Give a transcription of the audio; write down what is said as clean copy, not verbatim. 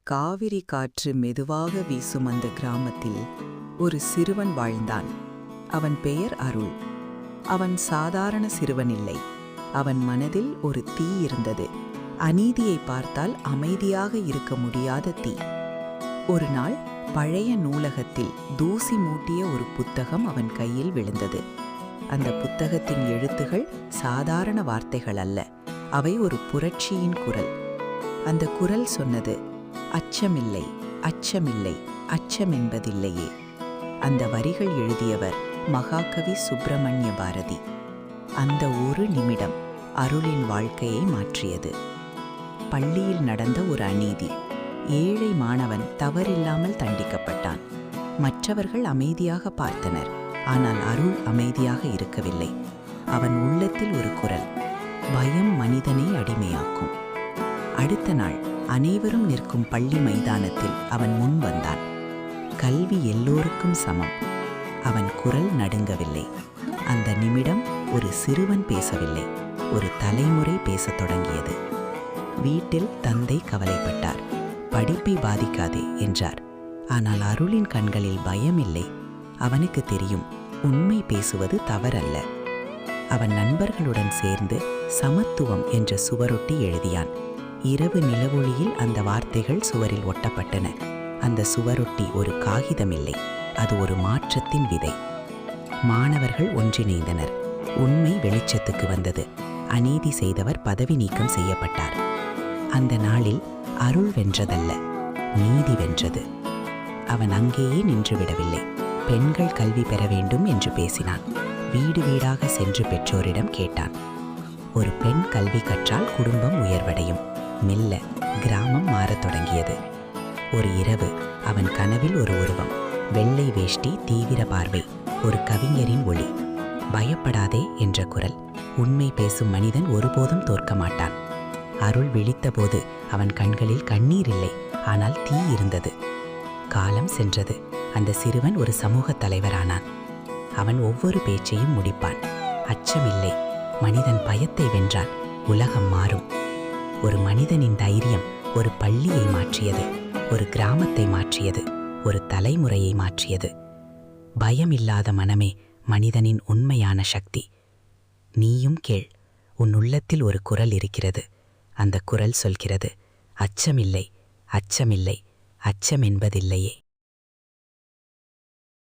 காவிரி காற்று மெதுவாக வீசும் அந்த கிராமத்தில் ஒரு சிறுவன் வாழ்ந்தான். அவன் பெயர் அருள். அவன் சாதாரண சிறுவனில்லை. அவன் மனதில் ஒரு தீ இருந்தது. அநீதியை பார்த்தால் அமைதியாக இருக்க முடியாத தீ. ஒரு நாள் பழைய நூலகத்தில் தூசி மூட்டிய ஒரு புத்தகம் அவன் கையில் விழுந்தது. அந்த புத்தகத்தின் எழுத்துகள் சாதாரண வார்த்தைகள் அல்ல, அவை ஒரு புரட்சியின் குரல். அந்த குரல் சொன்னது, அச்சமில்லை, அச்சமில்லை, அச்சமென்பதில்லையே. அந்த வரிகள் எழுதியவர் மகாகவி சுப்பிரமணிய பாரதி. அந்த ஒரு நிமிடம் அருளின் வாழ்க்கையை மாற்றியது. பள்ளியில் நடந்த ஒரு அநீதி. ஏழை மாணவன் தவறில்லாமல் தண்டிக்கப்பட்டான். மற்றவர்கள் அமைதியாக பார்த்தனர். ஆனால் அருள் அமைதியாக இருக்கவில்லை. அவன் உள்ளத்தில் ஒரு குரல், பயம் மனிதனை அடிமையாக்கும். அடுத்த நாள் அனைவரும் நிற்கும் பள்ளி மைதானத்தில் அவன் முன் வந்தான். கல்வி எல்லோருக்கும் சமம். அவன் குரல் நடுங்கவில்லை. அந்த நிமிடம் ஒரு சிறுவன் பேசவில்லை, ஒரு தலைமுறை பேசத் தொடங்கியது. வீட்டில் தந்தை கவலைப்பட்டார். படிப்பை பாதிக்காதே என்றார். ஆனால் அருளின் கண்களில் பயம் இல்லை. அவனுக்கு தெரியும், உண்மை பேசுவது தவறல்ல. அவன் நண்பர்களுடன் சேர்ந்து சமத்துவம் என்ற சுவரொட்டி எழுதியான். இரவு நிலவொளியில் அந்த வார்த்தைகள் சுவரில் ஒட்டப்பட்டன. அந்த சுவரொட்டி ஒரு காகிதமில்லை, அது ஒரு மாற்றத்தின் விதை. மாணவர்கள் ஒன்றிணைந்தனர். உண்மை வெளிச்சத்துக்கு வந்தது. அநீதி செய்தவர் பதவி நீக்கம் செய்யப்பட்டார். அந்த நாளில் அருள் வென்றதல்ல, நீதி வென்றது. அவன் அங்கேயே நின்றுவிடவில்லை. பெண்கள் கல்வி பெற வேண்டும் என்று பேசினான். வீடு வீடாக சென்று பெற்றோரிடம் கேட்டான். ஒரு பெண் கல்வி கற்றால் குடும்பம் உயர்வடையும். மெல்ல கிராமம் மாறத் தொடங்கியது. ஒரு இரவு அவன் கனவில் ஒரு உருவம், வெள்ளை வேஷ்டி, தீவிர பார்வை, ஒரு கவிஞரின் ஒளி. பயப்படாதே என்ற குரல். உண்மை பேசும் மனிதன் ஒருபோதும் தோற்க மாட்டான். அருள் விழித்தபோது அவன் கண்களில் கண்ணீர் இல்லை, ஆனால் தீ இருந்தது. காலம் சென்றது. அந்த சிறுவன் ஒரு சமூக தலைவரானான். அவன் ஒவ்வொரு பேச்சையும் முடிப்பான். அச்சமில்லை, மனிதன் பயத்தை வென்றான், உலகம் மாறும். ஒரு மனிதனின் தைரியம் ஒரு பள்ளியை மாற்றியது, ஒரு கிராமத்தை மாற்றியது, ஒரு தலைமுறையை மாற்றியது. பயமில்லாத மனமே மனிதனின் உண்மையான சக்தி. நீயும் கேள், உன் உள்ளத்தில் ஒரு குரல் இருக்கிறது. அந்த குரல் சொல்கிறது, அச்சமில்லை, அச்சமில்லை, அச்சமென்பதில்லையே.